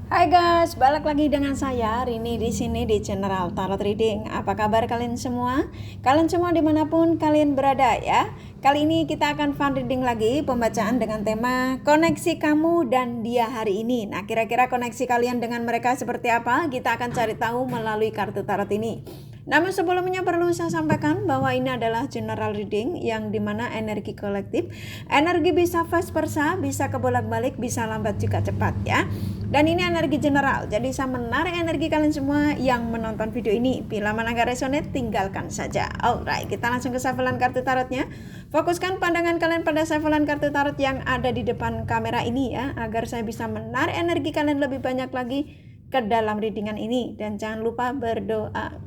Hai guys, balik lagi dengan saya Rini di sini di General Tarot Reading. Apa kabar kalian semua? Kalian semua dimanapun kalian berada ya. Kali ini kita akan fun reading lagi, pembacaan dengan tema koneksi kamu dan dia hari ini. Nah, kira-kira koneksi kalian dengan mereka seperti apa? Kita akan cari tahu melalui kartu tarot ini. Namun sebelumnya perlu saya sampaikan bahwa ini adalah general reading yang dimana energi kolektif, energi bisa vice versa, bisa kebolak-balik, bisa lambat juga cepat ya. Dan ini energi general, jadi saya menarik energi kalian semua yang menonton video ini. Bila mana gak resonate, tinggalkan saja. Alright, kita langsung ke shufflean kartu tarotnya. Fokuskan pandangan kalian pada shufflean kartu tarot yang ada di depan kamera ini ya, agar saya bisa menarik energi kalian lebih banyak lagi ke dalam readingan ini. Dan jangan lupa berdoa.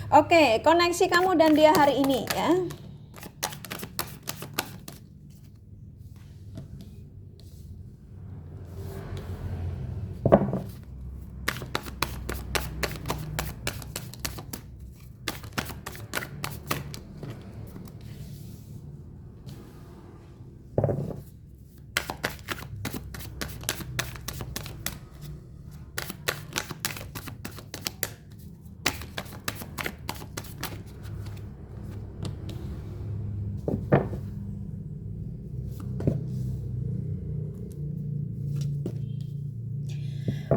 Oke, koneksi kamu dan dia hari ini ya.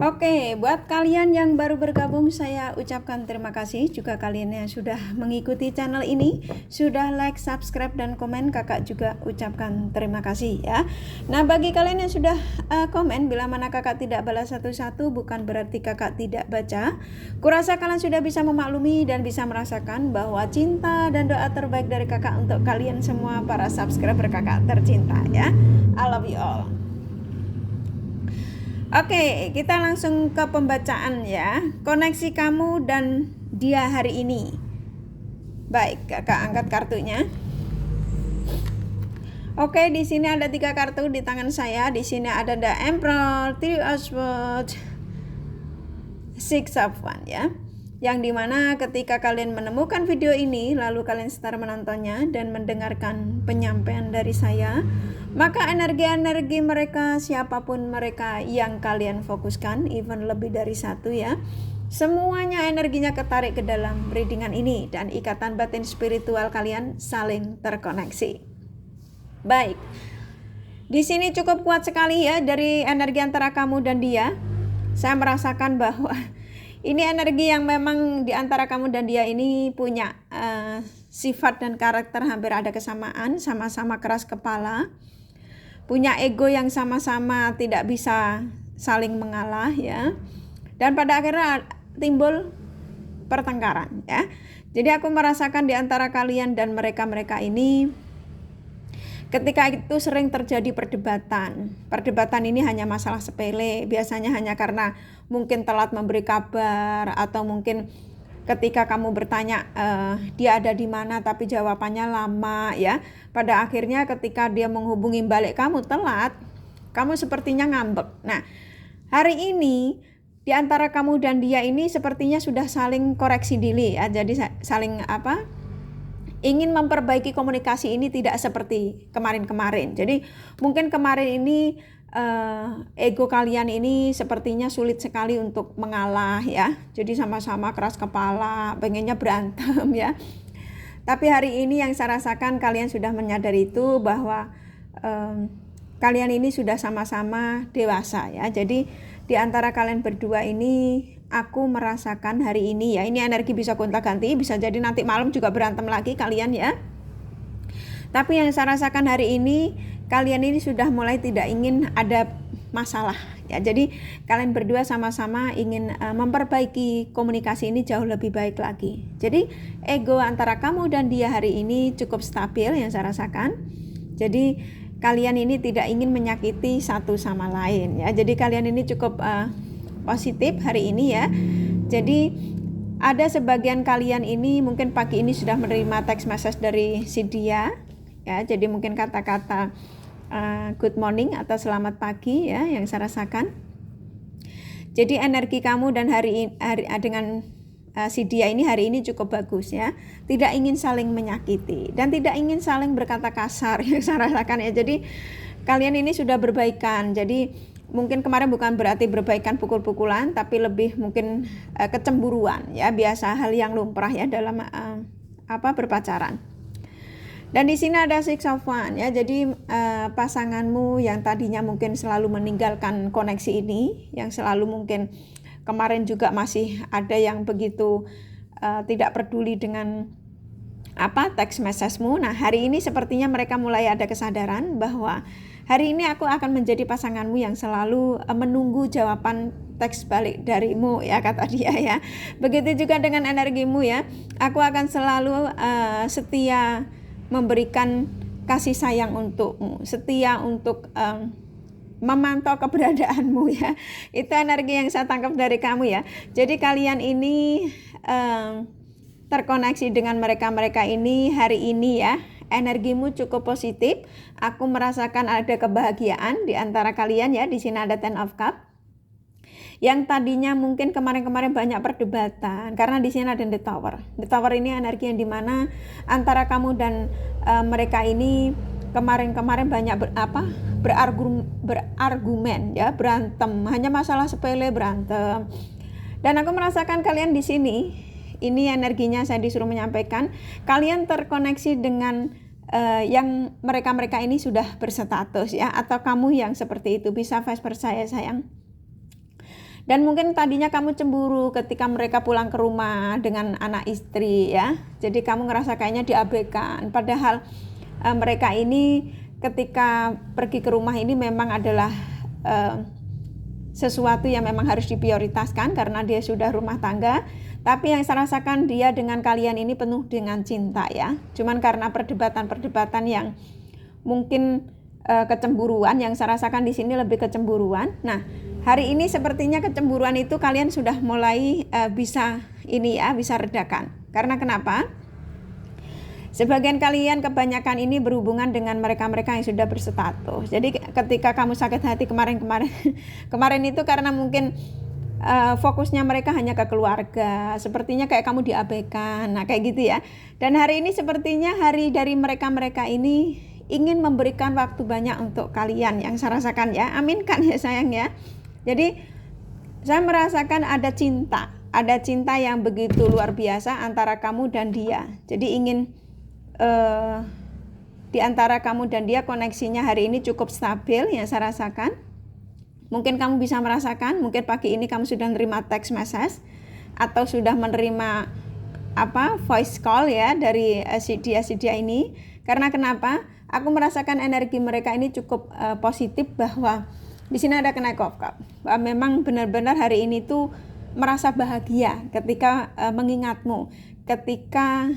Oke, buat kalian yang baru bergabung saya ucapkan terima kasih. Juga kalian yang sudah mengikuti channel ini, sudah like, subscribe, dan komen, kakak juga ucapkan terima kasih ya. Nah, bagi kalian yang sudah komen, bila mana kakak tidak balas satu-satu bukan berarti kakak tidak baca. Kurasa kalian sudah bisa memaklumi dan bisa merasakan bahwa cinta dan doa terbaik dari kakak untuk kalian semua para subscriber kakak tercinta ya. I love you all. Oke, kita langsung ke pembacaan ya. Koneksi kamu dan dia hari ini. Baik, kakak angkat kartunya. Oke, di sini ada 3 kartu di tangan saya. Di sini ada The Emperor, Three of Swords, Six of Wands ya. Yang dimana ketika kalian menemukan video ini, lalu kalian start menontonnya dan mendengarkan penyampaian dari saya, maka energi-energi mereka, siapapun mereka yang kalian fokuskan, even lebih dari satu ya, semuanya energinya ketarik ke dalam readingan ini dan ikatan batin spiritual kalian saling terkoneksi. Baik, di sini cukup kuat sekali ya dari energi antara kamu dan dia. Saya merasakan bahwa ini energi yang memang di antara kamu dan dia ini punya sifat dan karakter hampir ada kesamaan, sama-sama keras kepala, punya ego yang sama-sama tidak bisa saling mengalah ya. Dan pada akhirnya timbul pertengkaran ya. Jadi aku merasakan di antara kalian dan mereka-mereka ini ketika itu sering terjadi perdebatan. Perdebatan ini hanya masalah sepele, biasanya hanya karena mungkin telat memberi kabar atau mungkin ketika kamu bertanya dia ada di mana tapi jawabannya lama ya. Pada akhirnya ketika dia menghubungi balik kamu telat, kamu sepertinya ngambek. Nah, hari ini di antara kamu dan dia ini sepertinya sudah saling koreksi diri ya. Jadi saling ingin memperbaiki komunikasi ini tidak seperti kemarin-kemarin. Jadi mungkin kemarin ini ego kalian ini sepertinya sulit sekali untuk mengalah ya. Jadi sama-sama keras kepala, pengennya berantem ya. Tapi hari ini yang saya rasakan kalian sudah menyadari itu bahwa kalian ini sudah sama-sama dewasa ya. Jadi di antara kalian berdua ini aku merasakan hari ini ya, ini energi bisa gonta-ganti, bisa jadi nanti malam juga berantem lagi kalian ya. Tapi yang saya rasakan hari ini, kalian ini sudah mulai tidak ingin ada masalah ya. Jadi kalian berdua sama-sama ingin memperbaiki komunikasi ini jauh lebih baik lagi. Jadi ego antara kamu dan dia hari ini cukup stabil yang saya rasakan. Jadi kalian ini tidak ingin menyakiti satu sama lain ya. Jadi kalian ini cukup positif hari ini ya. Jadi ada sebagian kalian ini mungkin pagi ini sudah menerima text message dari si dia ya. Jadi mungkin kata-kata good morning atau selamat pagi ya yang saya rasakan. Jadi energi kamu dan hari dengan si dia ini hari ini cukup bagus ya. Tidak ingin saling menyakiti dan tidak ingin saling berkata kasar yang saya rasakan ya. Jadi kalian ini sudah berbaikan. Jadi mungkin kemarin bukan berarti berbaikan pukul-pukulan, tapi lebih mungkin kecemburuan ya, biasa hal yang lumrah ya dalam berpacaran. Dan di sini ada Six of Wands ya. Jadi pasanganmu yang tadinya mungkin selalu meninggalkan koneksi ini, yang selalu mungkin kemarin juga masih ada yang begitu tidak peduli dengan text message-mu. Nah, hari ini sepertinya mereka mulai ada kesadaran bahwa hari ini aku akan menjadi pasanganmu yang selalu menunggu jawaban teks balik darimu ya, kata dia ya. Begitu juga dengan energimu ya. Aku akan selalu setia memberikan kasih sayang untukmu, setia untuk memantau keberadaanmu ya. Itu energi yang saya tangkap dari kamu ya. Jadi kalian ini terkoneksi dengan mereka-mereka ini hari ini ya. Energimu cukup positif. Aku merasakan ada kebahagiaan di antara kalian ya. Di sini ada Ten of Cups. Yang tadinya mungkin kemarin-kemarin banyak perdebatan karena di sini ada The Tower. The Tower ini energi yang dimana antara kamu dan mereka ini kemarin-kemarin banyak berargumen ya, berantem, hanya masalah sepele berantem. Dan aku merasakan kalian di sini, ini energinya saya disuruh menyampaikan, kalian terkoneksi dengan yang mereka-mereka ini sudah berstatus ya, atau kamu yang seperti itu, bisa vice versa ya sayang. Dan mungkin tadinya kamu cemburu ketika mereka pulang ke rumah dengan anak istri ya. Jadi kamu ngerasa kayaknya diabaikan. Padahal mereka ini ketika pergi ke rumah ini memang adalah sesuatu yang memang harus diprioritaskan karena dia sudah rumah tangga. Tapi yang saya rasakan dia dengan kalian ini penuh dengan cinta ya. Cuman karena perdebatan-perdebatan yang mungkin kecemburuan, yang saya rasakan di sini lebih kecemburuan. Nah, hari ini sepertinya kecemburuan itu kalian sudah mulai bisa redakan. Karena kenapa? Sebagian kalian kebanyakan ini berhubungan dengan mereka-mereka yang sudah berstatus. Jadi ketika kamu sakit hati kemarin itu karena mungkin fokusnya mereka hanya ke keluarga, sepertinya kayak kamu diabaikan, nah kayak gitu ya. Dan hari ini sepertinya hari dari mereka-mereka ini ingin memberikan waktu banyak untuk kalian, yang saya rasakan ya. Aminkan ya sayang ya. Jadi saya merasakan ada cinta yang begitu luar biasa antara kamu dan dia. Jadi ingin di antara kamu dan dia koneksinya hari ini cukup stabil yang saya rasakan. Mungkin kamu bisa merasakan, mungkin pagi ini kamu sudah menerima text message atau sudah menerima voice call ya dari si dia ini. Karena kenapa? Aku merasakan energi mereka ini cukup positif, bahwa di sini ada Knight of Cups. Bahwa memang benar-benar hari ini tuh merasa bahagia ketika mengingatmu, ketika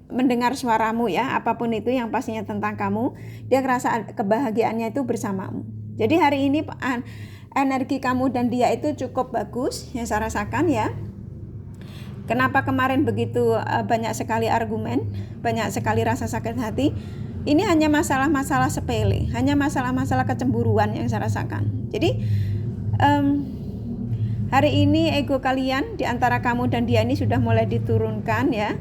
mendengar suaramu ya, apapun itu yang pastinya tentang kamu, dia ngerasa kebahagiaannya itu bersamamu. Jadi hari ini energi kamu dan dia itu cukup bagus yang saya rasakan ya. Kenapa kemarin begitu banyak sekali argumen, banyak sekali rasa sakit hati? Ini hanya masalah-masalah sepele, hanya masalah-masalah kecemburuan yang saya rasakan. Jadi hari ini ego kalian di antara kamu dan dia ini sudah mulai diturunkan ya.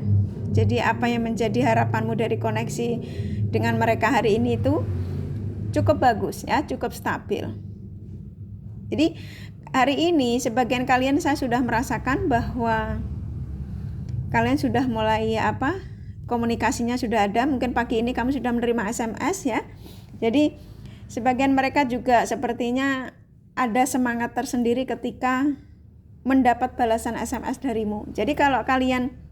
Jadi apa yang menjadi harapanmu dari koneksi dengan mereka hari ini itu cukup bagus ya, cukup stabil. Jadi hari ini sebagian kalian saya sudah merasakan bahwa kalian sudah mulai komunikasinya sudah ada. Mungkin pagi ini kamu sudah menerima SMS ya. Jadi sebagian mereka juga sepertinya ada semangat tersendiri ketika mendapat balasan SMS darimu. Jadi kalau kalian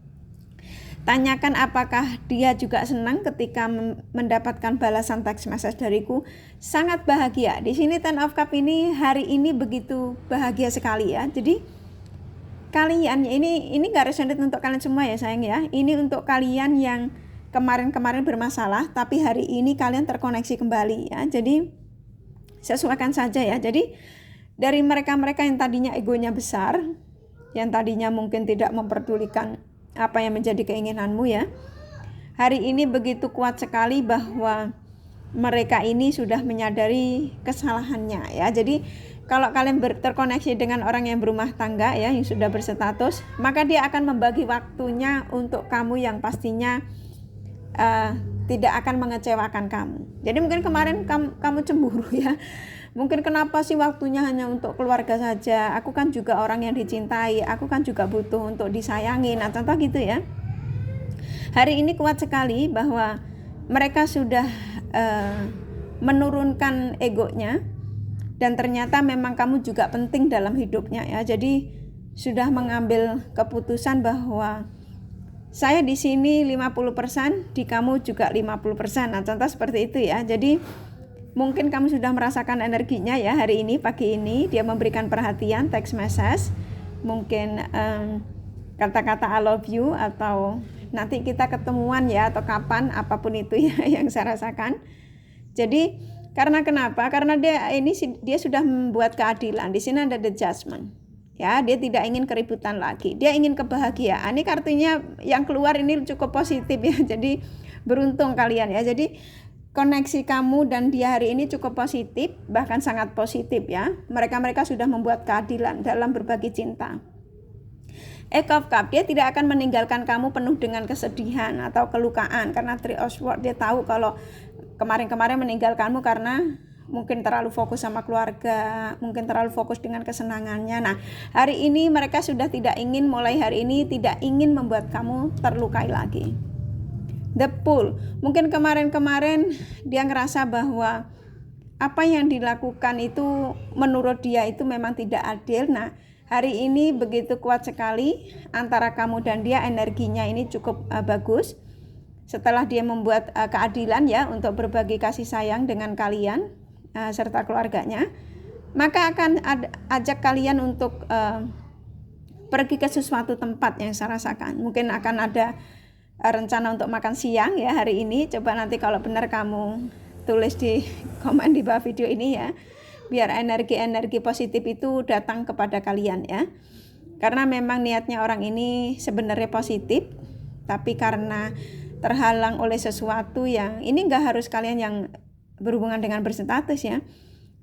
tanyakan apakah dia juga senang ketika mendapatkan balasan text message dariku, sangat bahagia. Di sini Ten of Cups ini hari ini begitu bahagia sekali ya. Jadi kalian ini gak resonate untuk kalian semua ya sayang ya. Ini untuk kalian yang kemarin-kemarin bermasalah tapi hari ini kalian terkoneksi kembali ya. Jadi sesuaikan saja ya. Jadi dari mereka-mereka yang tadinya egonya besar, yang tadinya mungkin tidak memperdulikan apa yang menjadi keinginanmu ya, hari ini begitu kuat sekali bahwa mereka ini sudah menyadari kesalahannya ya. Jadi kalau kalian terkoneksi dengan orang yang berumah tangga ya, yang sudah berstatus, maka dia akan membagi waktunya untuk kamu yang pastinya tidak akan mengecewakan kamu. Jadi mungkin kemarin kamu cemburu ya. Mungkin kenapa sih waktunya hanya untuk keluarga saja? Aku kan juga orang yang dicintai, aku kan juga butuh untuk disayangi. Nah, contoh gitu ya. Hari ini kuat sekali bahwa mereka sudah menurunkan egonya. Dan ternyata memang kamu juga penting dalam hidupnya ya. Jadi sudah mengambil keputusan bahwa saya di sini 50%, di kamu juga 50%. Nah, contoh seperti itu ya. Jadi mungkin kamu sudah merasakan energinya ya hari ini, pagi ini. Dia memberikan perhatian, text message. Mungkin kata-kata I love you, atau nanti kita ketemuan ya, atau kapan, apapun itu ya yang saya rasakan. Jadi karena kenapa? Karena dia sudah membuat keadilan. Di sini ada the judgment. Ya, dia tidak ingin keributan lagi. Dia ingin kebahagiaan. Ini kartunya yang keluar ini cukup positif ya. Jadi beruntung kalian ya. Jadi koneksi kamu dan dia hari ini cukup positif, bahkan sangat positif ya. Mereka sudah membuat keadilan dalam berbagi cinta. Eight of Cups, dia tidak akan meninggalkan kamu penuh dengan kesedihan atau kelukaan, karena Three of Swords dia tahu kalau kemarin-kemarin meninggalkanmu karena mungkin terlalu fokus sama keluarga, mungkin terlalu fokus dengan kesenangannya. Nah, hari ini mereka sudah tidak ingin, mulai hari ini tidak ingin membuat kamu terlukai lagi. The Fool, mungkin kemarin-kemarin dia ngerasa bahwa apa yang dilakukan itu menurut dia itu memang tidak adil. Nah, hari ini begitu kuat sekali antara kamu dan dia, energinya ini cukup bagus. Setelah dia membuat keadilan ya untuk berbagi kasih sayang dengan kalian serta keluarganya, maka akan ajak kalian untuk pergi ke sesuatu tempat yang saya rasakan. Mungkin akan ada rencana untuk makan siang ya hari ini. Coba nanti kalau benar kamu tulis di komen di bawah video ini ya, biar energi-energi positif itu datang kepada kalian ya. Karena memang niatnya orang ini sebenarnya positif, tapi karena terhalang oleh sesuatu yang ini nggak harus kalian yang berhubungan dengan berstatus ya.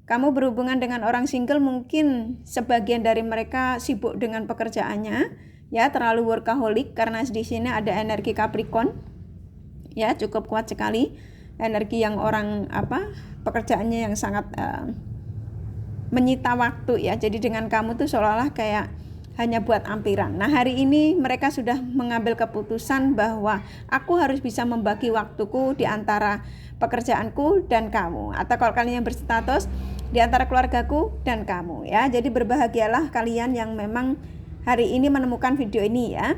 Kamu berhubungan dengan orang single, mungkin sebagian dari mereka sibuk dengan pekerjaannya ya, terlalu workaholic, karena di sini ada energi Capricorn ya, cukup kuat sekali energi yang orang pekerjaannya yang sangat menyita waktu ya. Jadi dengan kamu tuh seolah-olah kayak hanya buat ampiran. Nah, hari ini mereka sudah mengambil keputusan bahwa aku harus bisa membagi waktuku di antara pekerjaanku dan kamu, atau kalau kalian yang berstatus di antara keluargaku dan kamu ya. Jadi berbahagialah kalian yang memang hari ini menemukan video ini ya.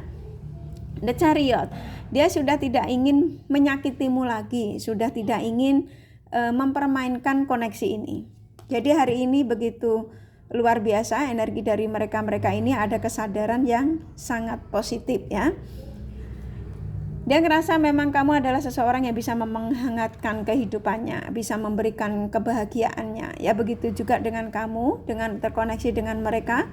The Chariot, dia sudah tidak ingin menyakitimu lagi, sudah tidak ingin mempermainkan koneksi ini. Jadi hari ini begitu luar biasa energi dari mereka ini, ada kesadaran yang sangat positif ya. Dia ngerasa memang kamu adalah seseorang yang bisa menghangatkan kehidupannya, bisa memberikan kebahagiaannya ya. Begitu juga dengan kamu, dengan terkoneksi dengan mereka.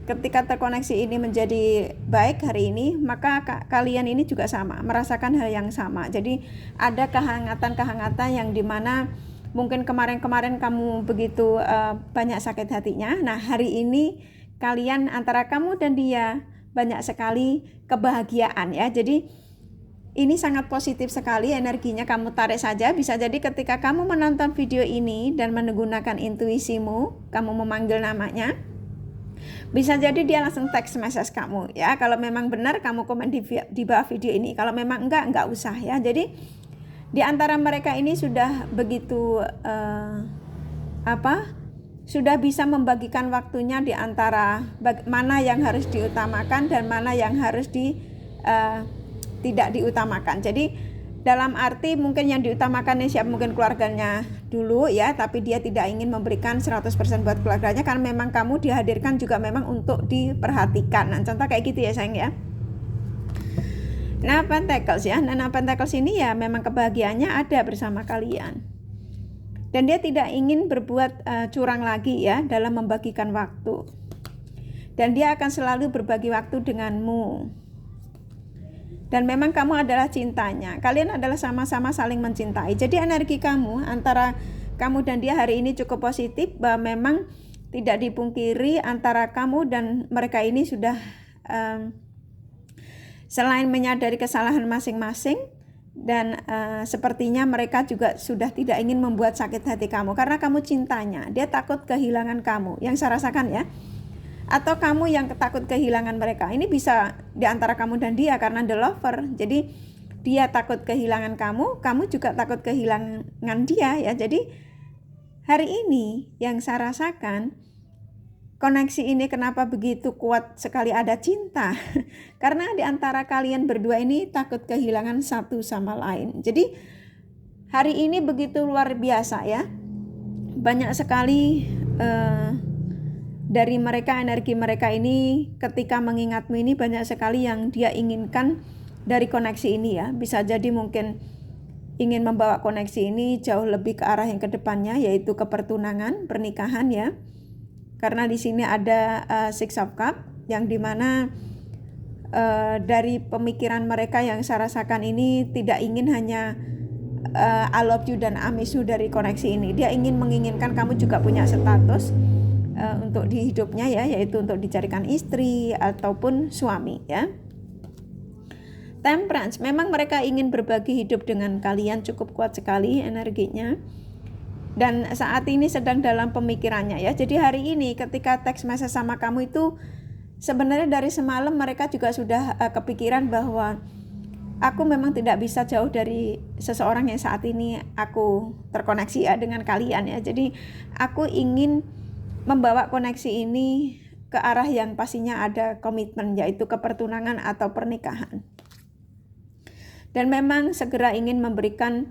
Ketika terkoneksi ini menjadi baik hari ini, maka kalian ini juga sama, merasakan hal yang sama. Jadi ada kehangatan yang dimana mungkin kemarin-kemarin kamu begitu banyak sakit hatinya. Nah, hari ini kalian antara kamu dan dia banyak sekali kebahagiaan ya. Jadi ini sangat positif sekali energinya, kamu tarik saja. Bisa jadi ketika kamu menonton video ini dan menggunakan intuisimu, kamu memanggil namanya, bisa jadi dia langsung text message kamu ya. Kalau memang benar kamu komen di bawah video ini. Kalau memang enggak usah ya. Jadi di antara mereka ini sudah begitu sudah bisa membagikan waktunya di antara mana yang harus diutamakan dan mana yang harus tidak diutamakan. Jadi dalam arti mungkin yang diutamakan mungkin keluarganya dulu ya, tapi dia tidak ingin memberikan 100% buat keluarganya karena memang kamu dihadirkan juga memang untuk diperhatikan. Nah, contoh kayak gitu ya sayang ya. Nah, Pentacles ya. Nah, Pentacles ini ya memang kebahagiaannya ada bersama kalian. Dan dia tidak ingin berbuat curang lagi ya dalam membagikan waktu. Dan dia akan selalu berbagi waktu denganmu. Dan memang kamu adalah cintanya. Kalian adalah sama-sama saling mencintai. Jadi energi kamu antara kamu dan dia hari ini cukup positif, bahwa memang tidak dipungkiri antara kamu dan mereka ini sudah selain menyadari kesalahan masing-masing, dan sepertinya mereka juga sudah tidak ingin membuat sakit hati kamu karena kamu cintanya. Dia takut kehilangan kamu, yang saya rasakan ya. Atau kamu yang takut kehilangan mereka. Ini bisa di antara kamu dan dia karena the lover. Jadi dia takut kehilangan kamu, kamu juga takut kehilangan dia ya. Jadi hari ini yang saya rasakan, koneksi ini kenapa begitu kuat sekali ada cinta? Karena di antara kalian berdua ini takut kehilangan satu sama lain. Jadi hari ini begitu luar biasa ya. Banyak sekali dari mereka, energi mereka ini ketika mengingatmu ini banyak sekali yang dia inginkan dari koneksi ini ya. Bisa jadi mungkin ingin membawa koneksi ini jauh lebih ke arah yang kedepannya, yaitu ke pertunangan, pernikahan ya. Karena di sini ada Six of Cups yang dimana dari pemikiran mereka yang saya rasakan ini tidak ingin hanya I love you dan I miss you dari koneksi ini. Dia menginginkan kamu juga punya status untuk di hidupnya ya, yaitu untuk dicarikan istri ataupun suami ya. Temperance, memang mereka ingin berbagi hidup dengan kalian, cukup kuat sekali energinya. Dan saat ini sedang dalam pemikirannya ya. Jadi hari ini ketika teks message sama kamu itu sebenarnya dari semalam mereka juga sudah kepikiran bahwa aku memang tidak bisa jauh dari seseorang yang saat ini aku terkoneksi ya dengan kalian ya. Jadi aku ingin membawa koneksi ini ke arah yang pastinya ada komitmen, yaitu ke pertunangan atau pernikahan. Dan memang segera ingin memberikan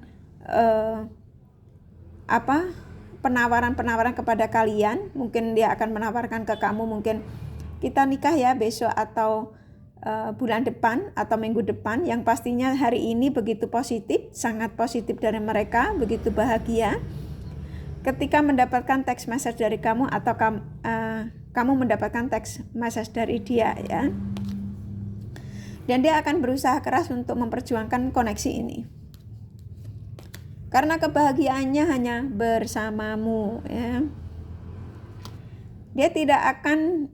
penawaran-penawaran kepada kalian. Mungkin dia akan menawarkan ke kamu, mungkin kita nikah ya besok atau bulan depan atau minggu depan. Yang pastinya hari ini begitu positif, sangat positif dari mereka, begitu bahagia ketika mendapatkan teks message dari kamu atau kamu mendapatkan teks message dari dia ya. Dan dia akan berusaha keras untuk memperjuangkan koneksi ini. Karena kebahagiaannya hanya bersamamu ya. Dia tidak akan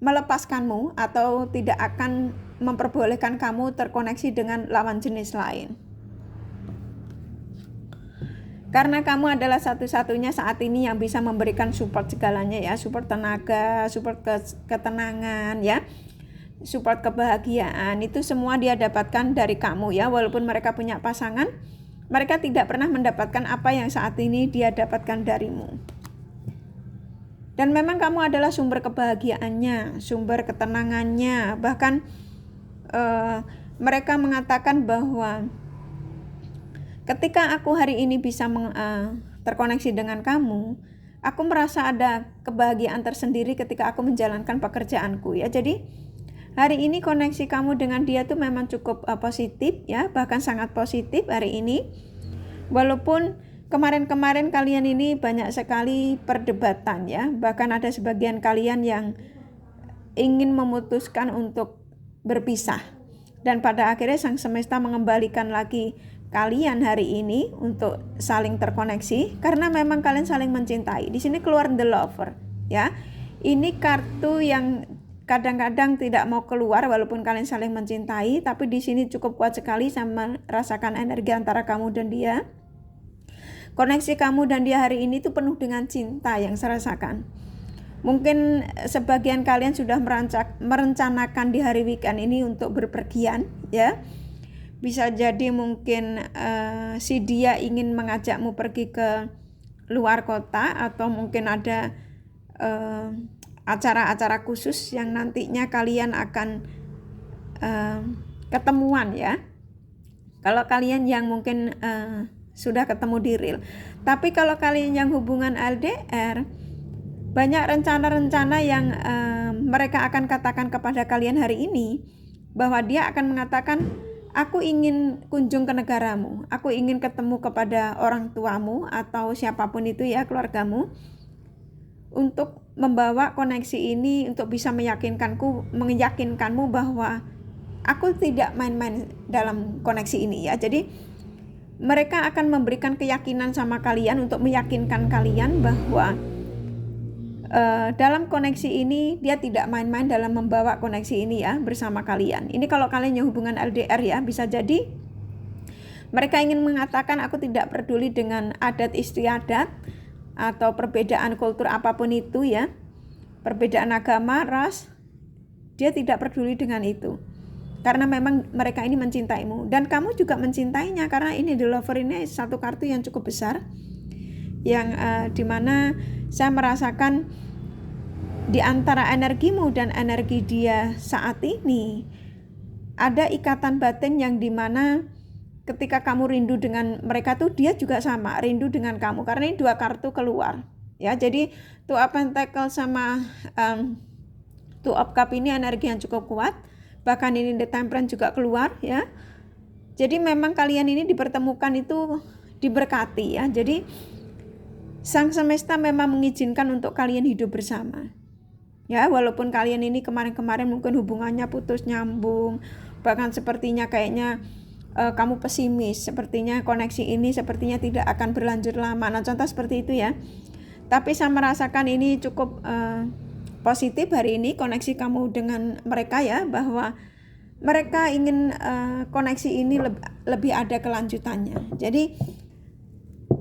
melepaskanmu atau tidak akan memperbolehkan kamu terkoneksi dengan lawan jenis lain. Karena kamu adalah satu-satunya saat ini yang bisa memberikan support segalanya ya. Support tenaga, support ketenangan ya. Support kebahagiaan, itu semua dia dapatkan dari kamu ya. Walaupun mereka punya pasangan, mereka tidak pernah mendapatkan apa yang saat ini dia dapatkan darimu. Dan memang kamu adalah sumber kebahagiaannya, sumber ketenangannya. Bahkan mereka mengatakan bahwa ketika aku hari ini bisa terkoneksi dengan kamu, aku merasa ada kebahagiaan tersendiri ketika aku menjalankan pekerjaanku ya. Jadi hari ini koneksi kamu dengan dia tuh memang cukup positif ya, bahkan sangat positif hari ini. Walaupun kemarin-kemarin kalian ini banyak sekali perdebatan ya, bahkan ada sebagian kalian yang ingin memutuskan untuk berpisah. Dan pada akhirnya sang semesta mengembalikan lagi kalian hari ini untuk saling terkoneksi karena memang kalian saling mencintai. Di sini keluar the lover ya. Ini kartu yang kadang-kadang tidak mau keluar walaupun kalian saling mencintai, tapi di sini cukup kuat sekali sama rasakan energi antara kamu dan dia. Koneksi kamu dan dia hari ini tuh penuh dengan cinta yang saya rasakan. Mungkin sebagian kalian sudah merencanakan di hari weekend ini untuk berpergian ya. Bisa jadi mungkin si dia ingin mengajakmu pergi ke luar kota, atau mungkin ada acara-acara khusus yang nantinya kalian akan ketemuan ya. Kalau kalian yang mungkin sudah ketemu di real. Tapi kalau kalian yang hubungan LDR, banyak rencana-rencana yang mereka akan katakan kepada kalian hari ini, bahwa dia akan mengatakan, aku ingin kunjung ke negaramu, aku ingin ketemu kepada orang tuamu atau siapapun itu ya, keluargamu, untuk membawa koneksi ini untuk bisa meyakinkanmu bahwa aku tidak main-main dalam koneksi ini ya. Jadi mereka akan memberikan keyakinan sama kalian untuk meyakinkan kalian bahwa dalam koneksi ini dia tidak main-main dalam membawa koneksi ini ya bersama kalian. Ini kalau kalian yang hubungan LDR ya, bisa jadi mereka ingin mengatakan aku tidak peduli dengan adat istiadat atau perbedaan kultur apapun itu ya, perbedaan agama, ras, dia tidak peduli dengan itu. Karena memang mereka ini mencintaimu dan kamu juga mencintainya, karena ini The Lover ini satu kartu yang cukup besar yang dimana saya merasakan di antara energimu dan energi dia saat ini ada ikatan batin yang dimana ketika kamu rindu dengan mereka tuh dia juga sama rindu dengan kamu, karena ini dua kartu keluar ya. Jadi Two of Pentacles sama Two of Cup ini energi yang cukup kuat, bahkan ini The Temperance juga keluar ya. Jadi memang kalian ini dipertemukan itu diberkati ya. Jadi Sang Semesta memang mengizinkan untuk kalian hidup bersama. Ya, walaupun kalian ini kemarin-kemarin mungkin hubungannya putus nyambung, bahkan sepertinya kayaknya kamu pesimis, sepertinya koneksi ini sepertinya tidak akan berlanjut lama. Nah, contoh seperti itu ya. Tapi saya merasakan ini cukup positif hari ini koneksi kamu dengan mereka ya, bahwa mereka ingin koneksi ini lebih ada kelanjutannya. Jadi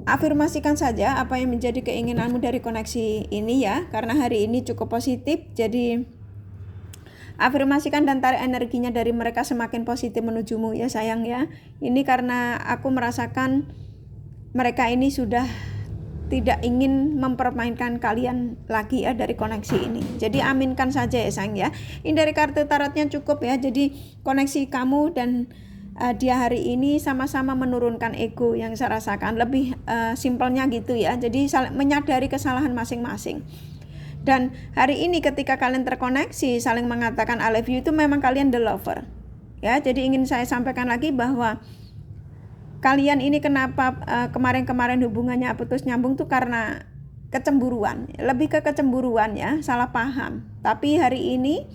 afirmasikan saja apa yang menjadi keinginanmu dari koneksi ini ya, karena hari ini cukup positif. Jadi afirmasikan dan tarik energinya dari mereka semakin positif menujumu ya sayang ya. Ini karena aku merasakan mereka ini sudah tidak ingin mempermainkan kalian lagi ya dari koneksi ini. Jadi aminkan saja ya sayang ya. Ini dari kartu tarotnya cukup ya. Jadi koneksi kamu dan dia hari ini sama-sama menurunkan ego yang saya rasakan, lebih simpelnya gitu ya. Jadi menyadari kesalahan masing-masing. Dan hari ini ketika kalian terkoneksi saling mengatakan I love you, itu memang kalian The Lover ya. Jadi ingin saya sampaikan lagi bahwa kalian ini kenapa kemarin-kemarin hubungannya putus nyambung tuh karena kecemburuan, lebih ke kecemburuan ya, salah paham. Tapi hari ini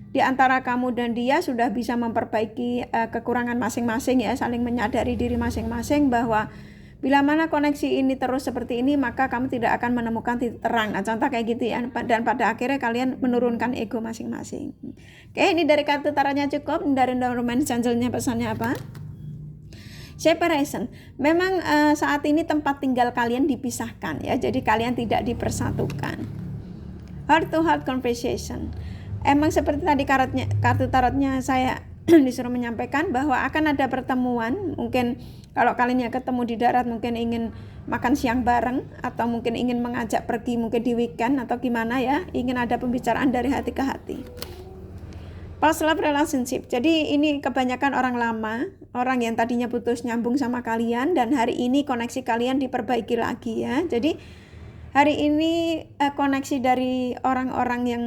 di antara kamu dan dia sudah bisa memperbaiki kekurangan masing-masing ya, saling menyadari diri masing-masing bahwa bila mana koneksi ini terus seperti ini maka kamu tidak akan menemukan titik terang. Nah, contoh kayak gitu ya, dan pada akhirnya kalian menurunkan ego masing-masing. Oke, ini dari kartu tarotnya cukup. Dari Romance Angel-nya pesannya apa? Separation. Memang saat ini tempat tinggal kalian dipisahkan ya, jadi kalian tidak dipersatukan. Heart to heart conversation. Emang seperti tadi kartu tarotnya saya disuruh menyampaikan bahwa akan ada pertemuan. Mungkin kalau kalian yang ketemu di darat mungkin ingin makan siang bareng, atau mungkin ingin mengajak pergi mungkin di weekend atau gimana ya, ingin ada pembicaraan dari hati ke hati. Past love relationship. Jadi ini kebanyakan orang lama, orang yang tadinya putus nyambung sama kalian, dan hari ini koneksi kalian diperbaiki lagi ya. Jadi hari ini koneksi dari orang-orang yang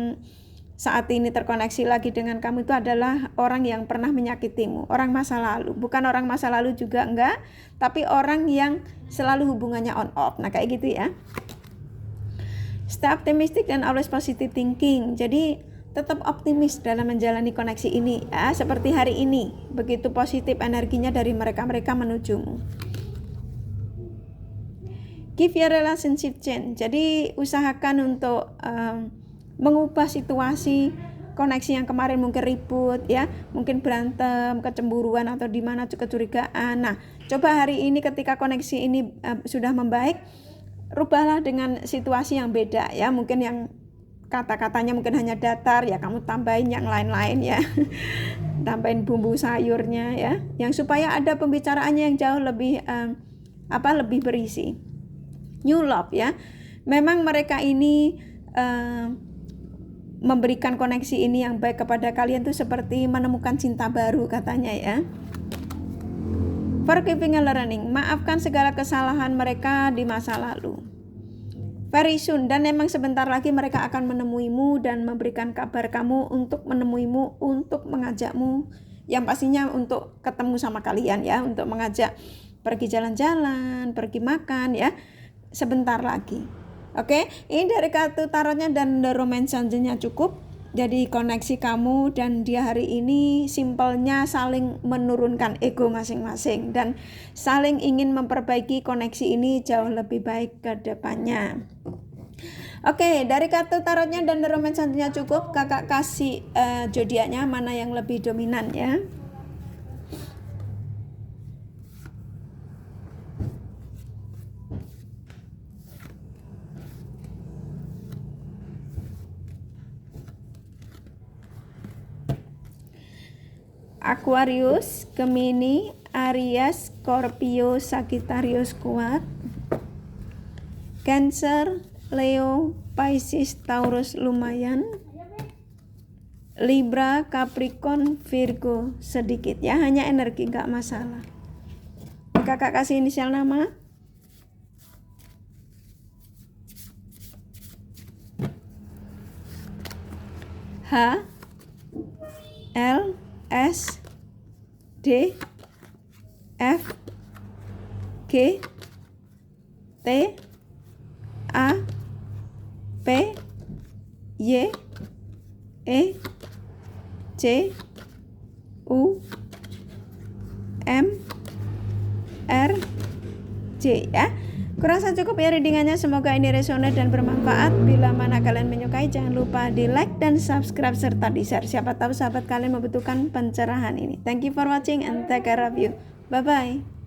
saat ini terkoneksi lagi dengan kamu itu adalah orang yang pernah menyakitimu, orang masa lalu. Bukan orang masa lalu juga enggak, tapi orang yang selalu hubungannya on off. Nah kayak gitu ya. Stay optimistic dan always positive thinking. Jadi tetap optimis dalam menjalani koneksi ini ya, seperti hari ini. Begitu positif energinya dari mereka menujumu. Give your relationship change. Jadi usahakan untuk mengubah situasi koneksi yang kemarin mungkin ribut ya, mungkin berantem, kecemburuan atau di mana kecurigaan. Nah, coba hari ini ketika koneksi ini sudah membaik, rubahlah dengan situasi yang beda ya. Mungkin yang kata-katanya mungkin hanya datar ya, kamu tambahin yang lain-lain ya. Tambahin bumbu sayurnya ya, yang supaya ada pembicaraannya yang jauh lebih lebih berisi. New love ya. Memang mereka ini memberikan koneksi ini yang baik kepada kalian tuh seperti menemukan cinta baru katanya ya. Forgiving and learning, maafkan segala kesalahan mereka di masa lalu. Very soon, dan memang sebentar lagi mereka akan menemuimu dan memberikan kabar kamu untuk menemuimu, untuk mengajakmu, yang pastinya untuk ketemu sama kalian ya, untuk mengajak pergi jalan-jalan, pergi makan ya, sebentar lagi. Oke, ini dari kartu tarotnya dan The Romance Angel-nya cukup. Jadi koneksi kamu dan dia hari ini simpelnya saling menurunkan ego masing-masing dan saling ingin memperbaiki koneksi ini jauh lebih baik ke depannya. Oke, dari kartu tarotnya dan The Romance santunya cukup. Kakak kasih zodiaknya mana yang lebih dominan ya. Aquarius, Gemini, Aries, Scorpio, Sagittarius kuat. Cancer, Leo, Pisces, Taurus lumayan. Libra, Capricorn, Virgo sedikit ya, hanya energi nggak masalah. Kakak kasih inisial nama. H, L, S, D, F, G, T, A, P, Y, E, C, U, M, R, J ya. Kurasa cukup ya readingannya, semoga ini resonate dan bermanfaat. Bila mana kalian menyukai, jangan lupa di like dan subscribe serta di share. Siapa tahu sahabat kalian membutuhkan pencerahan ini. Thank you for watching and take care of you. Bye bye.